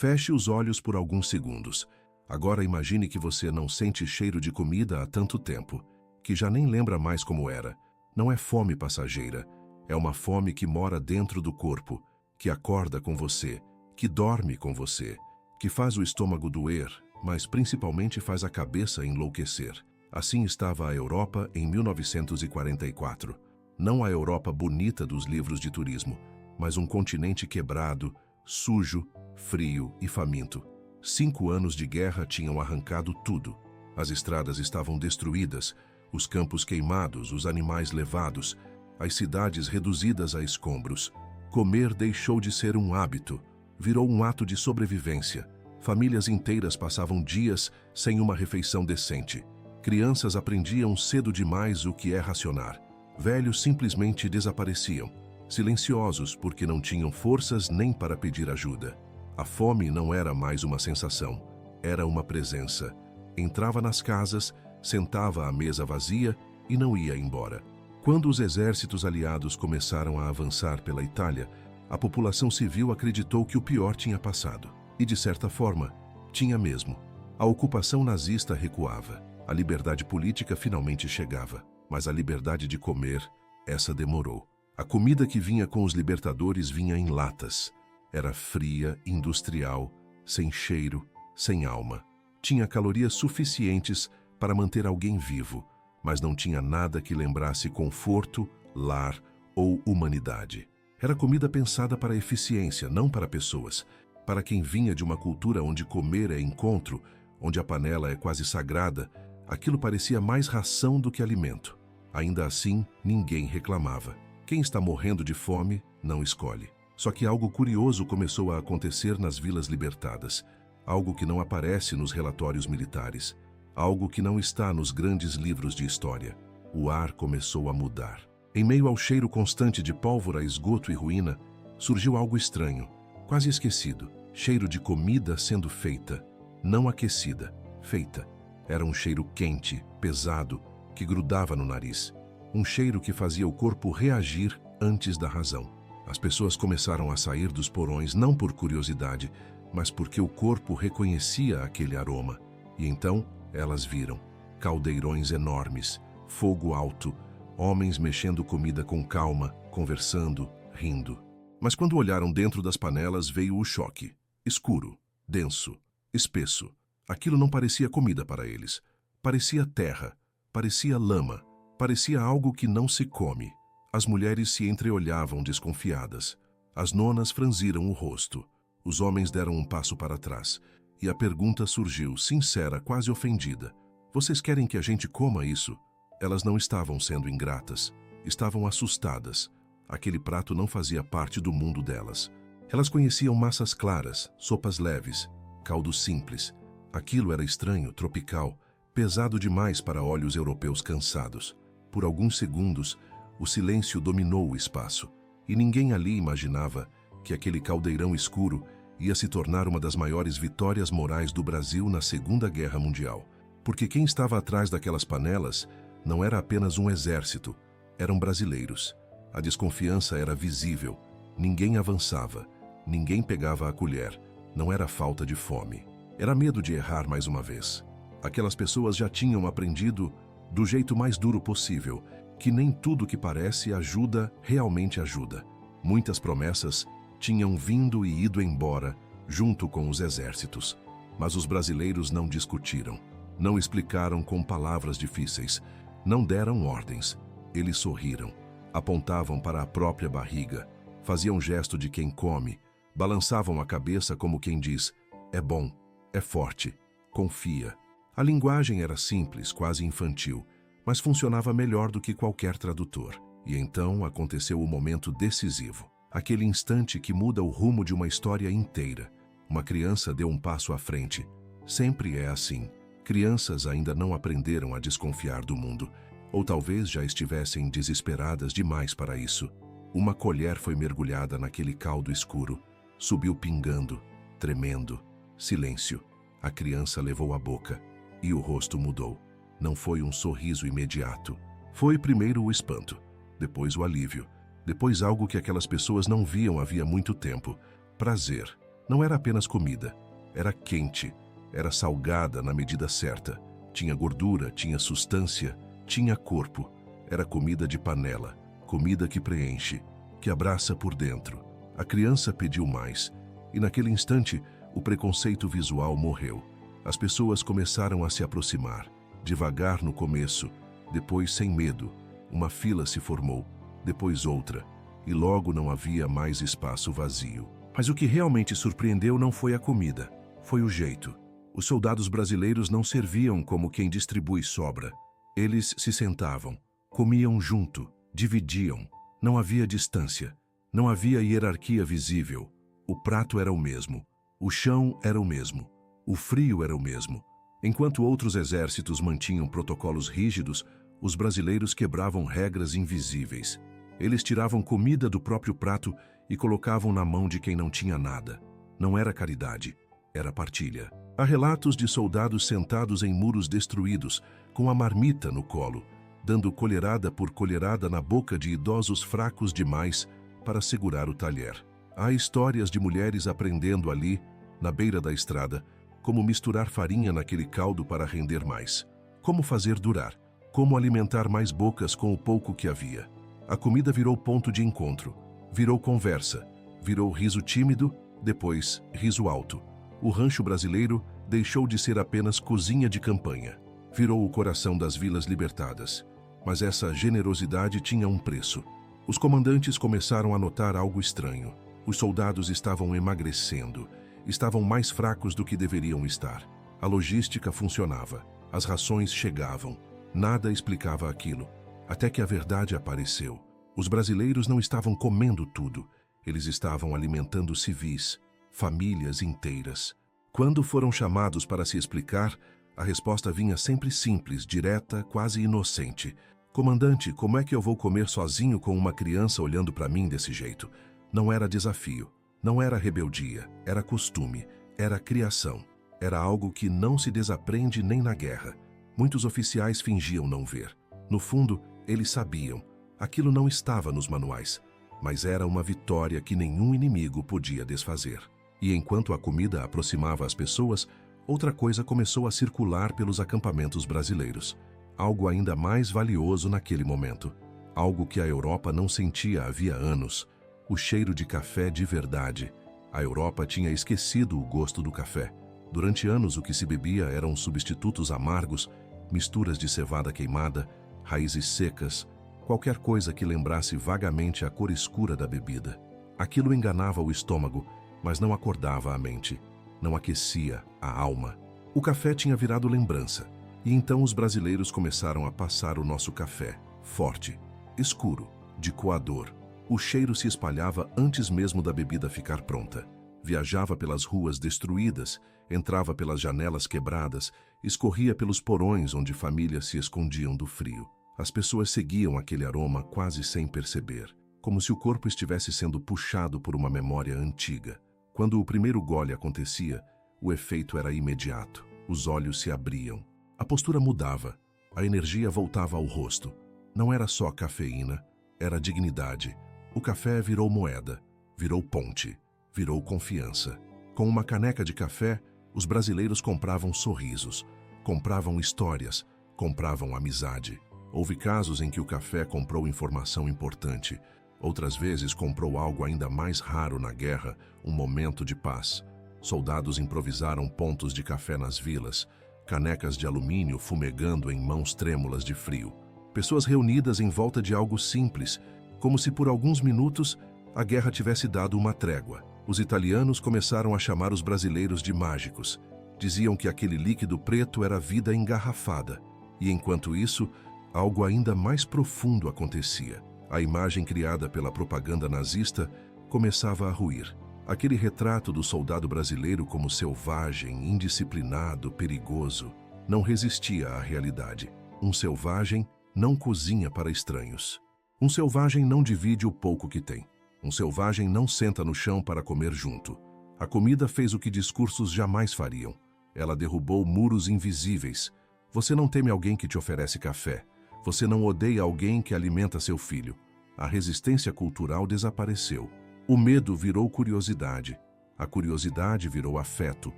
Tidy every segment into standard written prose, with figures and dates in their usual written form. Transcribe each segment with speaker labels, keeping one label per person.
Speaker 1: Feche os olhos por alguns segundos. Agora imagine que você não sente cheiro de comida há tanto tempo, que já nem lembra mais como era. Não é fome passageira, é uma fome que mora dentro do corpo, que acorda com você, que dorme com você, que faz o estômago doer, mas principalmente faz a cabeça enlouquecer. Assim estava a Europa em 1944. Não a Europa bonita dos livros de turismo, mas um continente quebrado, sujo, frio e faminto. 5 anos de guerra tinham arrancado tudo. As estradas estavam destruídas, os campos queimados, os animais levados, as cidades reduzidas a escombros. Comer deixou de ser um hábito, virou um ato de sobrevivência. Famílias inteiras passavam dias sem uma refeição decente. Crianças aprendiam cedo demais o que é racionar. Velhos simplesmente desapareciam, silenciosos porque não tinham forças nem para pedir ajuda. A fome não era mais uma sensação, era uma presença. Entrava nas casas, sentava à mesa vazia e não ia embora. Quando os exércitos aliados começaram a avançar pela Itália, a população civil acreditou que o pior tinha passado. E, de certa forma, tinha mesmo. A ocupação nazista recuava. A liberdade política finalmente chegava. Mas a liberdade de comer, essa demorou. A comida que vinha com os libertadores vinha em latas. Era fria, industrial, sem cheiro, sem alma. Tinha calorias suficientes para manter alguém vivo, mas não tinha nada que lembrasse conforto, lar ou humanidade. Era comida pensada para a eficiência, não para pessoas. Para quem vinha de uma cultura onde comer é encontro, onde a panela é quase sagrada, aquilo parecia mais ração do que alimento. Ainda assim, ninguém reclamava. Quem está morrendo de fome não escolhe. Só que algo curioso começou a acontecer nas vilas libertadas. Algo que não aparece nos relatórios militares. Algo que não está nos grandes livros de história. O ar começou a mudar. Em meio ao cheiro constante de pólvora, esgoto e ruína, surgiu algo estranho, quase esquecido. Cheiro de comida sendo feita, não aquecida, feita. Era um cheiro quente, pesado, que grudava no nariz. Um cheiro que fazia o corpo reagir antes da razão. As pessoas começaram a sair dos porões não por curiosidade, mas porque o corpo reconhecia aquele aroma. E então elas viram caldeirões enormes, fogo alto, homens mexendo comida com calma, conversando, rindo. Mas quando olharam dentro das panelas veio o choque. Escuro, denso, espesso. Aquilo não parecia comida para eles. Parecia terra, parecia lama, parecia algo que não se come. As mulheres se entreolhavam desconfiadas. As nonas franziram o rosto. Os homens deram um passo para trás. E a pergunta surgiu, sincera, quase ofendida. Vocês querem que a gente coma isso? Elas não estavam sendo ingratas. Estavam assustadas. Aquele prato não fazia parte do mundo delas. Elas conheciam massas claras, sopas leves, caldo simples. Aquilo era estranho, tropical, pesado demais para olhos europeus cansados. Por alguns segundos, o silêncio dominou o espaço, e ninguém ali imaginava que aquele caldeirão escuro ia se tornar uma das maiores vitórias morais do Brasil na Segunda Guerra Mundial. Porque quem estava atrás daquelas panelas não era apenas um exército, eram brasileiros. A desconfiança era visível, ninguém avançava, ninguém pegava a colher, não era falta de fome. Era medo de errar mais uma vez. Aquelas pessoas já tinham aprendido, do jeito mais duro possível, que nem tudo que parece ajuda realmente ajuda. Muitas promessas tinham vindo e ido embora, junto com os exércitos. Mas os brasileiros não discutiram, não explicaram com palavras difíceis, não deram ordens. Eles sorriram, apontavam para a própria barriga, faziam gesto de quem come, balançavam a cabeça como quem diz: é bom, é forte, confia. A linguagem era simples, quase infantil, mas funcionava melhor do que qualquer tradutor. E então aconteceu o momento decisivo. Aquele instante que muda o rumo de uma história inteira. Uma criança deu um passo à frente. Sempre é assim. Crianças ainda não aprenderam a desconfiar do mundo. Ou talvez já estivessem desesperadas demais para isso. Uma colher foi mergulhada naquele caldo escuro. Subiu pingando, tremendo. Silêncio. A criança levou a boca. E o rosto mudou. Não foi um sorriso imediato. Foi primeiro o espanto, depois o alívio, depois algo que aquelas pessoas não viam havia muito tempo. Prazer. Não era apenas comida, era quente, era salgada na medida certa. Tinha gordura, tinha substância, tinha corpo. Era comida de panela, comida que preenche, que abraça por dentro. A criança pediu mais, e naquele instante o preconceito visual morreu. As pessoas começaram a se aproximar, devagar no começo, depois sem medo. Uma fila se formou, depois outra, e logo não havia mais espaço vazio. Mas o que realmente surpreendeu não foi a comida, foi o jeito. Os soldados brasileiros não serviam como quem distribui sobra. Eles se sentavam, comiam junto, dividiam. Não havia distância, não havia hierarquia visível. O prato era o mesmo, o chão era o mesmo, o frio era o mesmo. Enquanto outros exércitos mantinham protocolos rígidos, os brasileiros quebravam regras invisíveis. Eles tiravam comida do próprio prato e colocavam na mão de quem não tinha nada. Não era caridade, era partilha. Há relatos de soldados sentados em muros destruídos, com a marmita no colo, dando colherada por colherada na boca de idosos fracos demais para segurar o talher. Há histórias de mulheres aprendendo ali, na beira da estrada, como misturar farinha naquele caldo para render mais, como fazer durar, como alimentar mais bocas com o pouco que havia. A comida virou ponto de encontro, virou conversa, virou riso tímido, depois riso alto. O rancho brasileiro deixou de ser apenas cozinha de campanha. Virou o coração das vilas libertadas. Mas essa generosidade tinha um preço. Os comandantes começaram a notar algo estranho. Os soldados estavam emagrecendo, estavam mais fracos do que deveriam estar. A logística funcionava, as rações chegavam. Nada explicava aquilo, até que a verdade apareceu. Os brasileiros não estavam comendo tudo, eles estavam alimentando civis, famílias inteiras. Quando foram chamados para se explicar, a resposta vinha sempre simples, direta, quase inocente. Comandante, como é que eu vou comer sozinho com uma criança olhando para mim desse jeito? Não era desafio, não era rebeldia, era costume, era criação. Era algo que não se desaprende nem na guerra. Muitos oficiais fingiam não ver. No fundo, eles sabiam. Aquilo não estava nos manuais, mas era uma vitória que nenhum inimigo podia desfazer. E enquanto a comida aproximava as pessoas, outra coisa começou a circular pelos acampamentos brasileiros. Algo ainda mais valioso naquele momento. Algo que a Europa não sentia havia anos. O cheiro de café de verdade. A Europa tinha esquecido o gosto do café. Durante anos o que se bebia eram substitutos amargos, misturas de cevada queimada, raízes secas, qualquer coisa que lembrasse vagamente a cor escura da bebida. Aquilo enganava o estômago, mas não acordava a mente, não aquecia a alma. O café tinha virado lembrança, e então os brasileiros começaram a passar o nosso café, forte, escuro, de coador. O cheiro se espalhava antes mesmo da bebida ficar pronta. Viajava pelas ruas destruídas, entrava pelas janelas quebradas, escorria pelos porões onde famílias se escondiam do frio. As pessoas seguiam aquele aroma quase sem perceber, como se o corpo estivesse sendo puxado por uma memória antiga. Quando o primeiro gole acontecia, o efeito era imediato. Os olhos se abriam. A postura mudava. A energia voltava ao rosto. Não era só cafeína, era dignidade. O café virou moeda, virou ponte, virou confiança. Com uma caneca de café, os brasileiros compravam sorrisos, compravam histórias, compravam amizade. Houve casos em que o café comprou informação importante. Outras vezes comprou algo ainda mais raro na guerra, um momento de paz. Soldados improvisaram pontos de café nas vilas, canecas de alumínio fumegando em mãos trêmulas de frio. Pessoas reunidas em volta de algo simples, como se por alguns minutos a guerra tivesse dado uma trégua. Os italianos começaram a chamar os brasileiros de mágicos. Diziam que aquele líquido preto era vida engarrafada. E enquanto isso, algo ainda mais profundo acontecia. A imagem criada pela propaganda nazista começava a ruir. Aquele retrato do soldado brasileiro como selvagem, indisciplinado, perigoso, não resistia à realidade. Um selvagem não cozinha para estranhos. Um selvagem não divide o pouco que tem. Um selvagem não senta no chão para comer junto. A comida fez o que discursos jamais fariam. Ela derrubou muros invisíveis. Você não teme alguém que te oferece café. Você não odeia alguém que alimenta seu filho. A resistência cultural desapareceu. O medo virou curiosidade. A curiosidade virou afeto.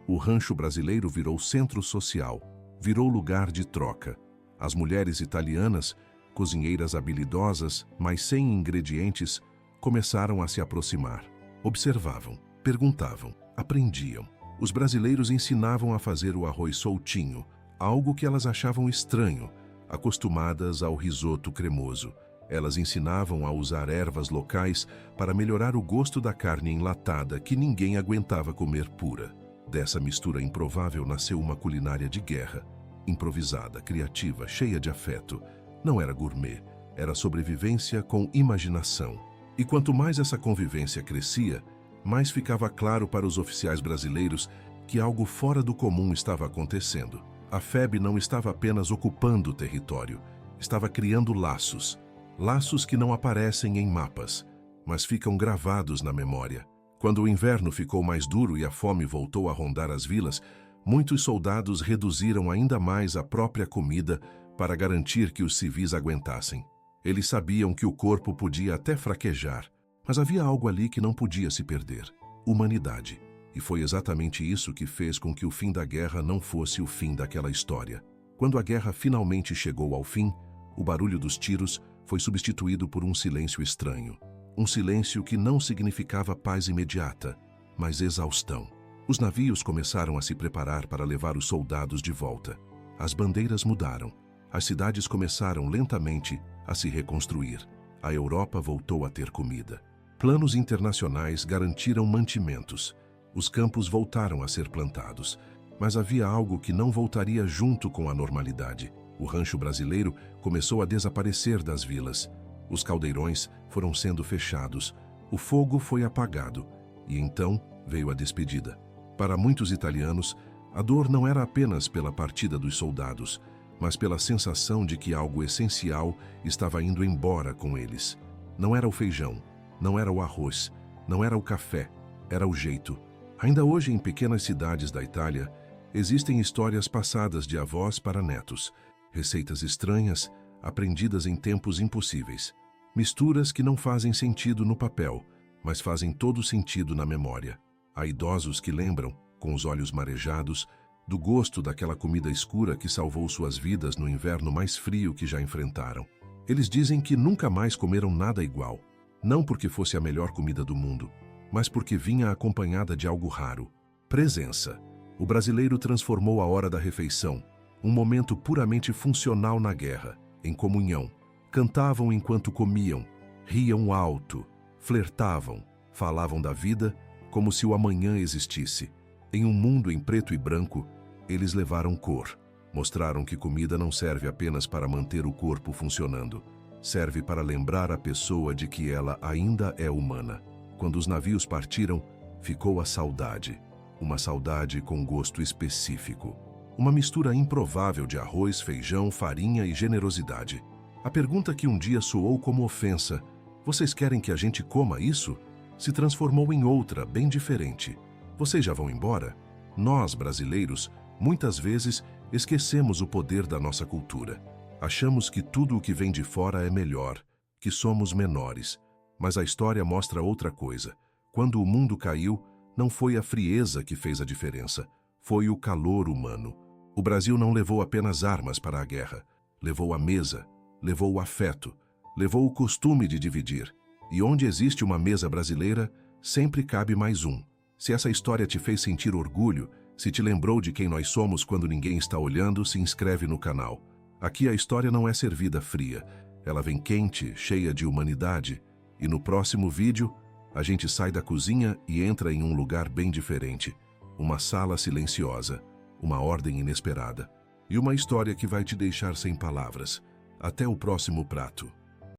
Speaker 1: O rancho brasileiro virou centro social, virou lugar de troca. As mulheres italianas, cozinheiras habilidosas, mas sem ingredientes, começaram a se aproximar. Observavam, perguntavam, aprendiam. Os brasileiros ensinavam a fazer o arroz soltinho, algo que elas achavam estranho, acostumadas ao risoto cremoso. Elas ensinavam a usar ervas locais para melhorar o gosto da carne enlatada que ninguém aguentava comer pura. Dessa mistura improvável nasceu uma culinária de guerra, improvisada, criativa, cheia de afeto. Não era gourmet, era sobrevivência com imaginação. E quanto mais essa convivência crescia, mais ficava claro para os oficiais brasileiros que algo fora do comum estava acontecendo. A FEB não estava apenas ocupando o território, estava criando laços. Laços que não aparecem em mapas, mas ficam gravados na memória. Quando o inverno ficou mais duro e a fome voltou a rondar as vilas, muitos soldados reduziram ainda mais a própria comida para garantir que os civis aguentassem. Eles sabiam que o corpo podia até fraquejar, mas havia algo ali que não podia se perder: humanidade. E foi exatamente isso que fez com que o fim da guerra não fosse o fim daquela história. Quando a guerra finalmente chegou ao fim, o barulho dos tiros foi substituído por um silêncio estranho. Um silêncio que não significava paz imediata, mas exaustão. Os navios começaram a se preparar para levar os soldados de volta. As bandeiras mudaram. As cidades começaram lentamente a se reconstruir. A Europa voltou a ter comida. Planos internacionais garantiram mantimentos. Os campos voltaram a ser plantados. Mas havia algo que não voltaria junto com a normalidade. O rancho brasileiro começou a desaparecer das vilas. Os caldeirões foram sendo fechados. O fogo foi apagado. E então veio a despedida. Para muitos italianos, a dor não era apenas pela partida dos soldados, mas pela sensação de que algo essencial estava indo embora com eles. Não era o feijão, não era o arroz, não era o café, era o jeito. Ainda hoje, em pequenas cidades da Itália, existem histórias passadas de avós para netos. Receitas estranhas, aprendidas em tempos impossíveis. Misturas que não fazem sentido no papel, mas fazem todo sentido na memória. Há idosos que lembram, com os olhos marejados, do gosto daquela comida escura que salvou suas vidas no inverno mais frio que já enfrentaram. Eles dizem que nunca mais comeram nada igual, não porque fosse a melhor comida do mundo, mas porque vinha acompanhada de algo raro: presença. O brasileiro transformou a hora da refeição, um momento puramente funcional na guerra, em comunhão. Cantavam enquanto comiam, riam alto, flertavam, falavam da vida como se o amanhã existisse. Em um mundo em preto e branco, eles levaram cor. Mostraram que comida não serve apenas para manter o corpo funcionando. Serve para lembrar a pessoa de que ela ainda é humana. Quando os navios partiram, ficou a saudade. Uma saudade com gosto específico. Uma mistura improvável de arroz, feijão, farinha e generosidade. A pergunta que um dia soou como ofensa, "Vocês querem que a gente coma isso?", se transformou em outra, bem diferente. "Vocês já vão embora?". Nós, brasileiros, muitas vezes esquecemos o poder da nossa cultura. Achamos que tudo o que vem de fora é melhor, que somos menores. Mas a história mostra outra coisa. Quando o mundo caiu, não foi a frieza que fez a diferença, foi o calor humano. O Brasil não levou apenas armas para a guerra. Levou a mesa, levou o afeto, levou o costume de dividir. E onde existe uma mesa brasileira, sempre cabe mais um. Se essa história te fez sentir orgulho, se te lembrou de quem nós somos quando ninguém está olhando, se inscreve no canal. Aqui a história não é servida fria. Ela vem quente, cheia de humanidade. E no próximo vídeo, a gente sai da cozinha e entra em um lugar bem diferente. Uma sala silenciosa, uma ordem inesperada e uma história que vai te deixar sem palavras. Até o próximo prato.